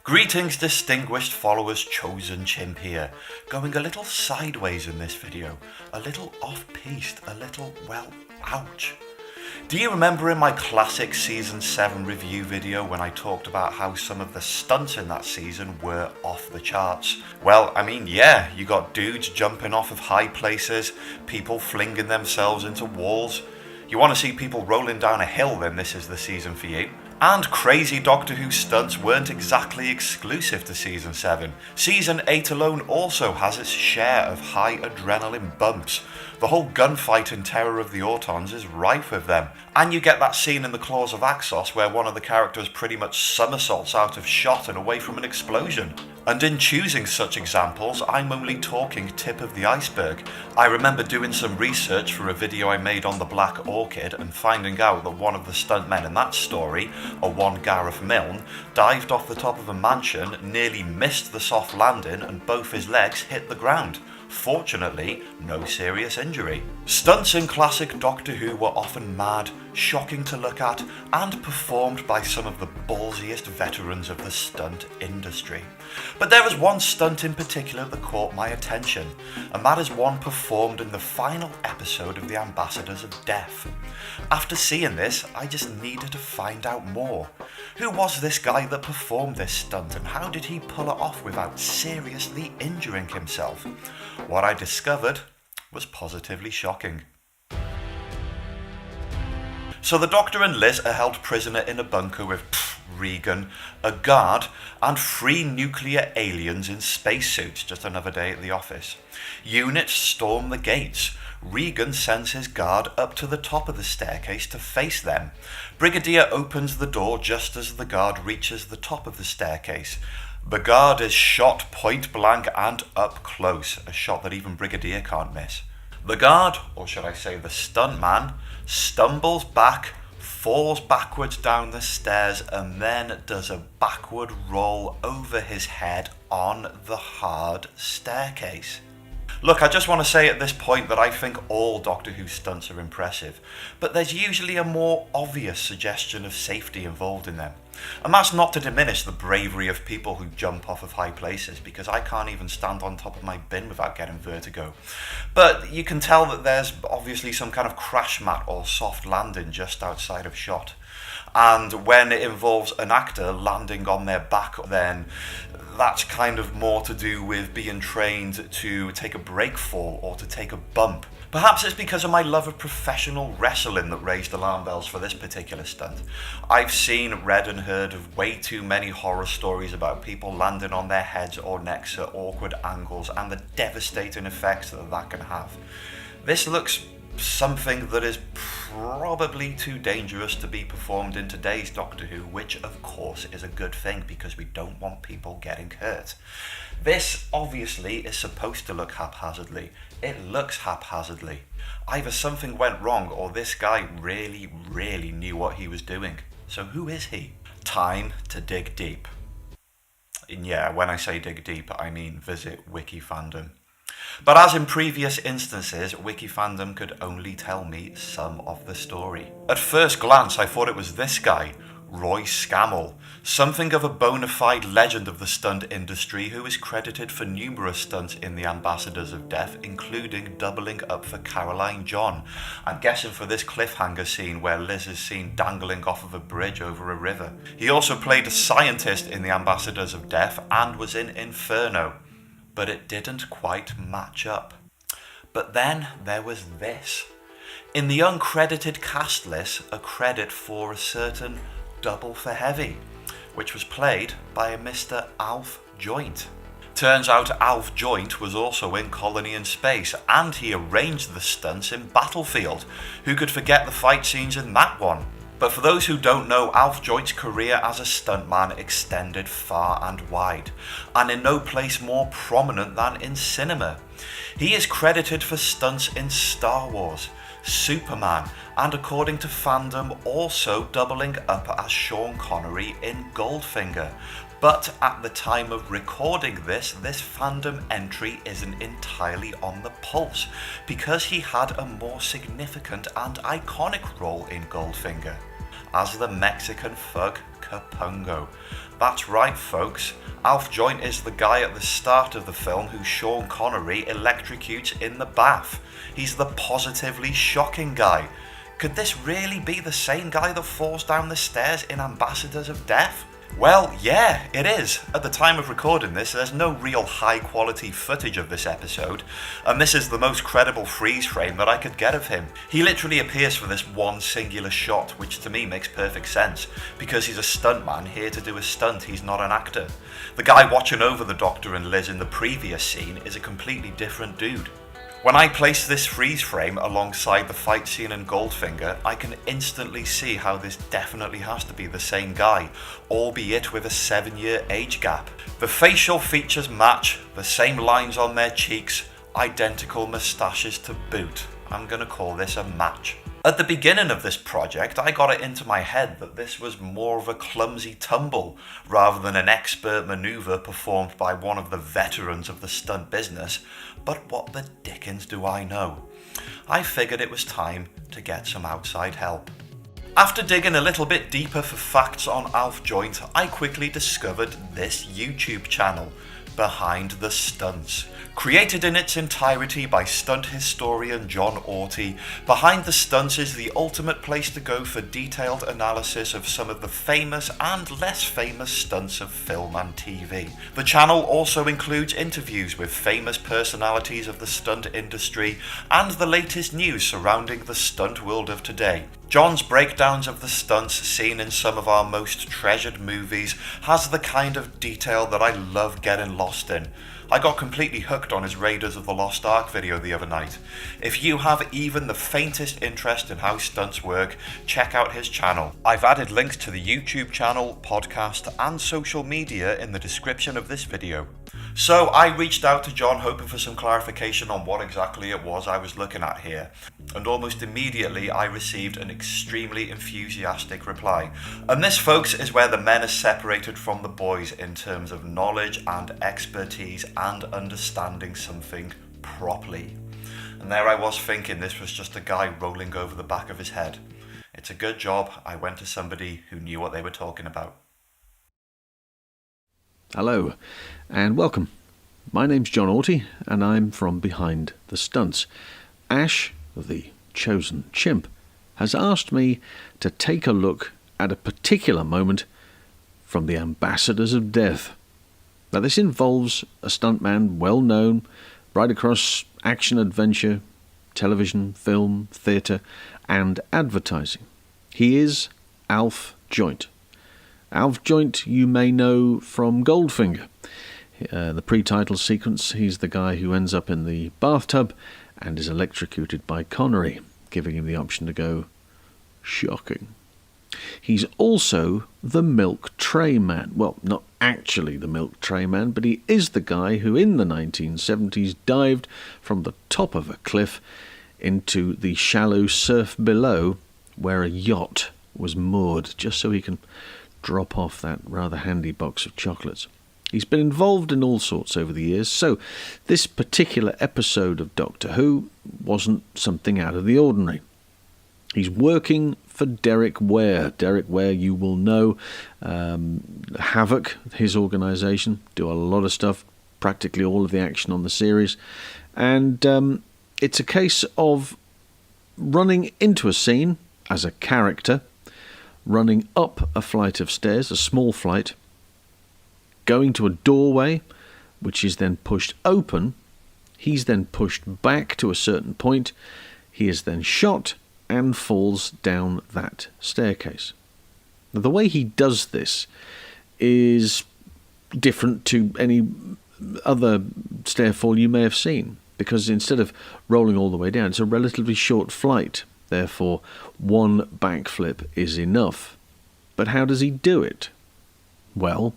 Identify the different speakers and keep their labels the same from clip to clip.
Speaker 1: Greetings distinguished followers, chosen chimp here, going a little sideways in this video, a little off-piste, a little, well, ouch. Do you remember in my classic season 7 review video when I talked about how some of the stunts in that season were off the charts? Well, I mean, yeah, you got dudes jumping off of high places, people flinging themselves into walls. You want to see people rolling down a hill, then this is the season for you. And crazy Doctor Who stunts weren't exactly exclusive to Season 7. Season 8 alone also has its share of high adrenaline bumps. The whole gunfight in Terror of the Autons is rife with them. And you get that scene in The Claws of Axos where one of the characters pretty much somersaults out of shot and away from an explosion. And in choosing such examples, I'm only talking tip of the iceberg. I remember doing some research for a video I made on the Black Orchid and finding out that one of the stuntmen in that story, a one Gareth Milne, dived off the top of a mansion, nearly missed the soft landing and both his legs hit the ground. Fortunately, no serious injury. Stunts in classic Doctor Who were often mad, shocking to look at, and performed by some of the ballsiest veterans of the stunt industry. But there was one stunt in particular that caught my attention, and that is one performed in the final episode of The Ambassadors of Death. After seeing this, I just needed to find out more. Who was this guy that performed this stunt, and how did he pull it off without seriously injuring himself? What I discovered was positively shocking. So the Doctor and Liz are held prisoner in a bunker with Regan, a guard, and 3 nuclear aliens in spacesuits. Just another day at the office. Units storm the gates. Regan sends his guard up to the top of the staircase to face them. Brigadier opens the door just as the guard reaches the top of the staircase. The guard is shot point blank and up close, a shot that even Brigadier can't miss. The guard, or should I say the stuntman, stumbles back, falls backwards down the stairs, and then does a backward roll over his head on the hard staircase. Look, I just want to say at this point that I think all Doctor Who stunts are impressive, but there's usually a more obvious suggestion of safety involved in them. And that's not to diminish the bravery of people who jump off of high places, because I can't even stand on top of my bin without getting vertigo. But you can tell that there's obviously some kind of crash mat or soft landing just outside of shot. And when it involves an actor landing on their back, then that's kind of more to do with being trained to take a break fall or to take a bump. Perhaps it's because of my love of professional wrestling that raised alarm bells for this particular stunt. I've seen, read and heard of way too many horror stories about people landing on their heads or necks at awkward angles and the devastating effects that that can have. This looks something that is probably too dangerous to be performed in today's Doctor Who, which of course is a good thing because we don't want people getting hurt. This obviously is supposed to look haphazardly. It looks haphazardly. Either something went wrong or this guy really knew what he was doing. So who is he? Time to dig deep. And yeah, when I say dig deep, I mean visit WikiFandom. But as in previous instances, WikiFandom could only tell me some of the story. At first glance, I thought it was this guy, Roy Scammell, something of a bona fide legend of the stunt industry who is credited for numerous stunts in The Ambassadors of Death, including doubling up for Caroline John. I'm guessing for this cliffhanger scene where Liz is seen dangling off of a bridge over a river. He also played a scientist in The Ambassadors of Death and was in Inferno. But it didn't quite match up. But then there was this. In the uncredited cast list, a credit for a certain Double for Heavy, which was played by a Mr. Alf Joint. Turns out Alf Joint was also in Colony in Space, and he arranged the stunts in Battlefield. Who could forget the fight scenes in that one? But for those who don't know, Alf Joint's career as a stuntman extended far and wide, and in no place more prominent than in cinema. He is credited for stunts in Star Wars, Superman, and according to fandom, also doubling up as Sean Connery in Goldfinger. But at the time of recording this fandom entry isn't entirely on the pulse, because he had a more significant and iconic role in Goldfinger. as the Mexican thug Capungo. That's right, folks. Alf Joint is the guy at the start of the film who Sean Connery electrocutes in the bath. He's the positively shocking guy. Could this really be the same guy that falls down the stairs in Ambassadors of Death? Well, yeah, it is. At the time of recording this, there's no real high-quality footage of this episode, and this is the most credible freeze frame that I could get of him. He literally appears for this one singular shot, which to me makes perfect sense, because he's a stuntman here to do a stunt, he's not an actor. The guy watching over the Doctor and Liz in the previous scene is a completely different dude. When I place this freeze frame alongside the fight scene in Goldfinger, I can instantly see how this definitely has to be the same guy, albeit with a 7-year age gap. The facial features match, the same lines on their cheeks, identical moustaches to boot. I'm gonna call this a match. At the beginning of this project, I got it into my head that this was more of a clumsy tumble rather than an expert manoeuvre performed by one of the veterans of the stunt business, but what the dickens do I know? I figured it was time to get some outside help. After digging a little bit deeper for facts on Alf Joint, I quickly discovered this YouTube channel, Behind the Stunts. Created in its entirety by stunt historian John Auty, Behind the Stunts is the ultimate place to go for detailed analysis of some of the famous and less famous stunts of film and TV. The channel also includes interviews with famous personalities of the stunt industry and the latest news surrounding the stunt world of today. John's breakdowns of the stunts seen in some of our most treasured movies has the kind of detail that I love getting lost in. I got completely hooked on his Raiders of the Lost Ark video the other night. If you have even the faintest interest in how stunts work, check out his channel. I've added links to the YouTube channel, podcast, and social media in the description of this video. So I reached out to John hoping for some clarification on what exactly it was I was looking at here, and almost immediately I received an extremely enthusiastic reply. And this, folks, is where the men are separated from the boys in terms of knowledge and expertise and understanding something properly. And there I was thinking this was just a guy rolling over the back of his head. It's a good job I went to somebody who knew what they were talking about.
Speaker 2: Hello and welcome. My name's John Auty and I'm from Behind the Stunts. Ash, the chosen chimp, has asked me to take a look at a particular moment from the Ambassadors of Death. Now this involves a stuntman well known right across action, adventure, television, film, theatre and advertising. He is Alf Joint. Alf Joint you may know from Goldfinger. The pre-title sequence, he's the guy who ends up in the bathtub and is electrocuted by Connery, giving him the option to go shocking. He's also the milk tray man. Well, not actually the milk tray man, but he is the guy who in the 1970s dived from the top of a cliff into the shallow surf below where a yacht was moored, just so he can drop off that rather handy box of chocolates. He's been involved in all sorts over the years, so this particular episode of Doctor Who wasn't something out of the ordinary. He's working for Derek Ware. Derek Ware, you will know, Havoc, his organisation, do a lot of stuff, practically all of the action on the series, and it's a case of running into a scene as a character, running up a flight of stairs, a small flight, going to a doorway, which is then pushed open. He's then pushed back to a certain point. He is then shot and falls down that staircase. Now, the way he does this is different to any other stairfall you may have seen, because instead of rolling all the way down, it's a relatively short flight. Therefore, one backflip is enough. But how does he do it? Well,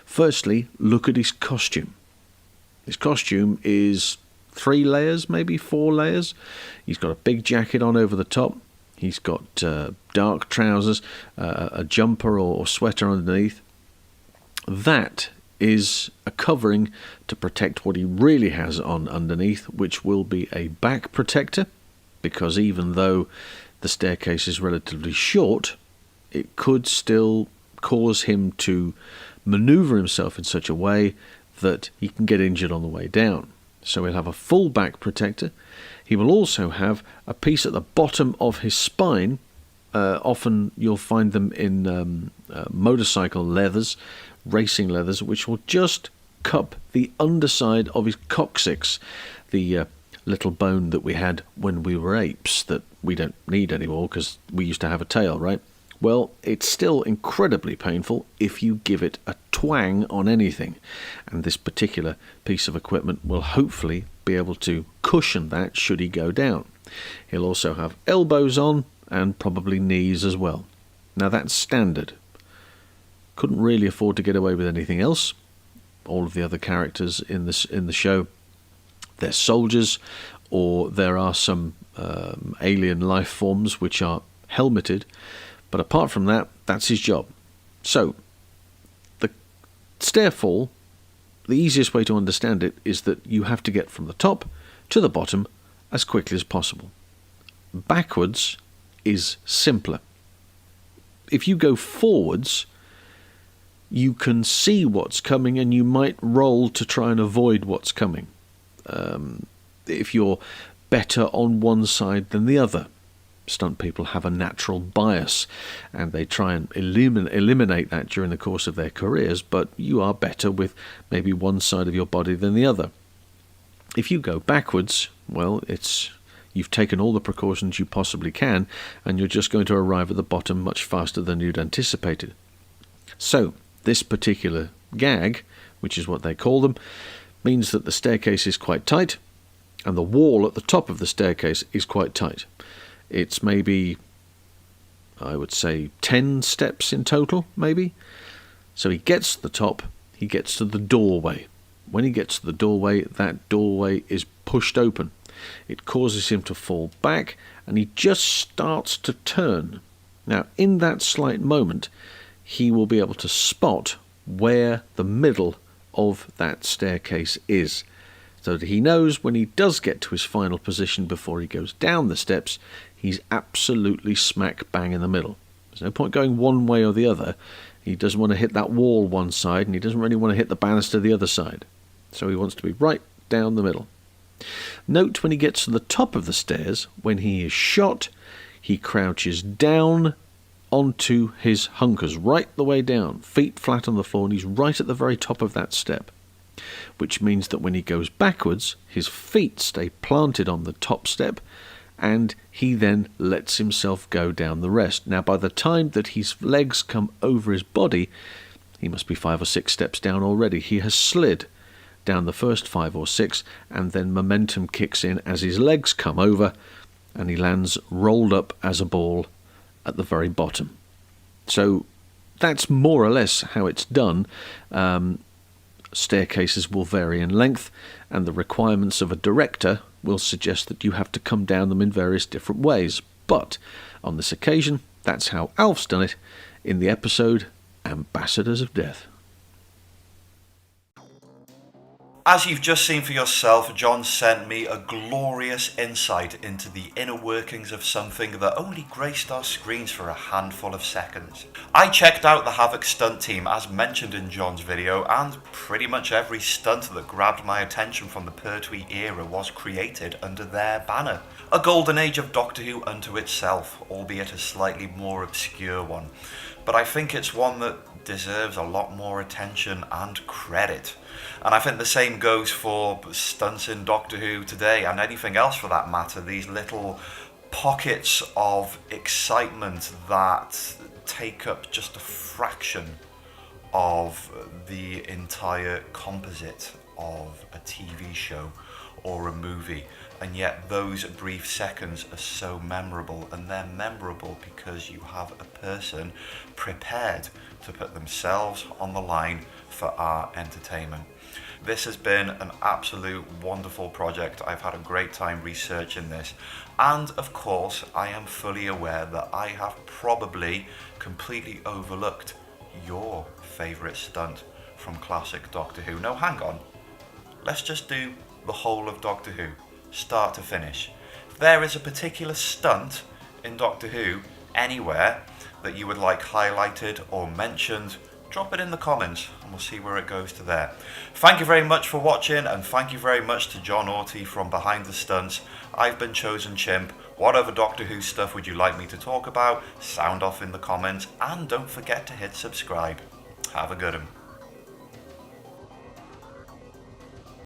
Speaker 2: firstly, look at his costume. His costume is 3 layers, maybe 4 layers. He's got a big jacket on over the top. He's got dark trousers, a jumper or sweater underneath. That is a covering to protect what he really has on underneath, which will be a back protector, because even though the staircase is relatively short, it could still cause him to maneuver himself in such a way that he can get injured on the way down. So he'll have a full back protector. He will also have a piece at the bottom of his spine. Often you'll find them in motorcycle leathers, racing leathers, which will just cup the underside of his coccyx, the little bone that we had when we were apes that we don't need anymore because we used to have a tail, right? Well, it's still incredibly painful if you give it a twang on anything, and this particular piece of equipment will hopefully be able to cushion that should he go down. He'll also have elbows on and probably knees as well. Now that's standard. Couldn't really afford to get away with anything else. All of the other characters in the show, they're soldiers, or there are some alien life forms which are helmeted. But apart from that, that's his job. So, the stair fall, the easiest way to understand it is that you have to get from the top to the bottom as quickly as possible. Backwards is simpler. If you go forwards, you can see what's coming and you might roll to try and avoid what's coming. If you're better on one side than the other. Stunt people have a natural bias and they try and eliminate that during the course of their careers, but you are better with maybe one side of your body than the other. If you go backwards, well, you've taken all the precautions you possibly can and you're just going to arrive at the bottom much faster than you'd anticipated. So, this particular gag, which is what they call them, means that the staircase is quite tight and the wall at the top of the staircase is quite tight. It's maybe, I would say, 10 steps in total, maybe. So he gets to the top, he gets to the doorway. When he gets to the doorway, that doorway is pushed open. It causes him to fall back, and he just starts to turn. Now, in that slight moment, he will be able to spot where the middle of that staircase is, so that he knows when he does get to his final position before he goes down the steps, he's absolutely smack bang in the middle. There's no point going one way or the other. He doesn't want to hit that wall one side, and he doesn't really want to hit the banister the other side. So he wants to be right down the middle. Note when he gets to the top of the stairs, when he is shot, he crouches down onto his hunkers, right the way down, feet flat on the floor, and he's right at the very top of that step. Which means that when he goes backwards, his feet stay planted on the top step, and he then lets himself go down the rest. Now, by the time that his legs come over his body, he must be 5 or 6 steps down already. He has slid down the first 5 or 6, and then momentum kicks in as his legs come over, and he lands rolled up as a ball at the very bottom. So that's more or less how it's done. Staircases will vary in length, and the requirements of a director will suggest that you have to come down them in various different ways. But on this occasion, that's how Alf's done it in the episode Ambassadors of Death.
Speaker 1: As you've just seen for yourself, John sent me a glorious insight into the inner workings of something that only graced our screens for a handful of seconds. I checked out the Havoc stunt team as mentioned in John's video, and pretty much every stunt that grabbed my attention from the Pertwee era was created under their banner. A golden age of Doctor Who unto itself, albeit a slightly more obscure one. But I think it's one that deserves a lot more attention and credit. And I think the same goes for stunts in Doctor Who today, and anything else for that matter. These little pockets of excitement that take up just a fraction of the entire composite of a TV show or a movie. And yet those brief seconds are so memorable, and they're memorable because you have a person prepared to put themselves on the line for our entertainment. This has been an absolute wonderful project. I've had a great time researching this, and of course I am fully aware that I have probably completely overlooked your favourite stunt from classic Doctor Who. No, hang on, let's just do the whole of Doctor Who, start to finish. If there is a particular stunt in Doctor Who anywhere that you would like highlighted or mentioned, drop it in the comments and we'll see where it goes to there. Thank you very much for watching, and thank you very much to John Auty from Behind the Stunts. I've been Chosen Chimp. What other Doctor Who stuff would you like me to talk about? Sound off in the comments, and don't forget to hit subscribe. Have a good one.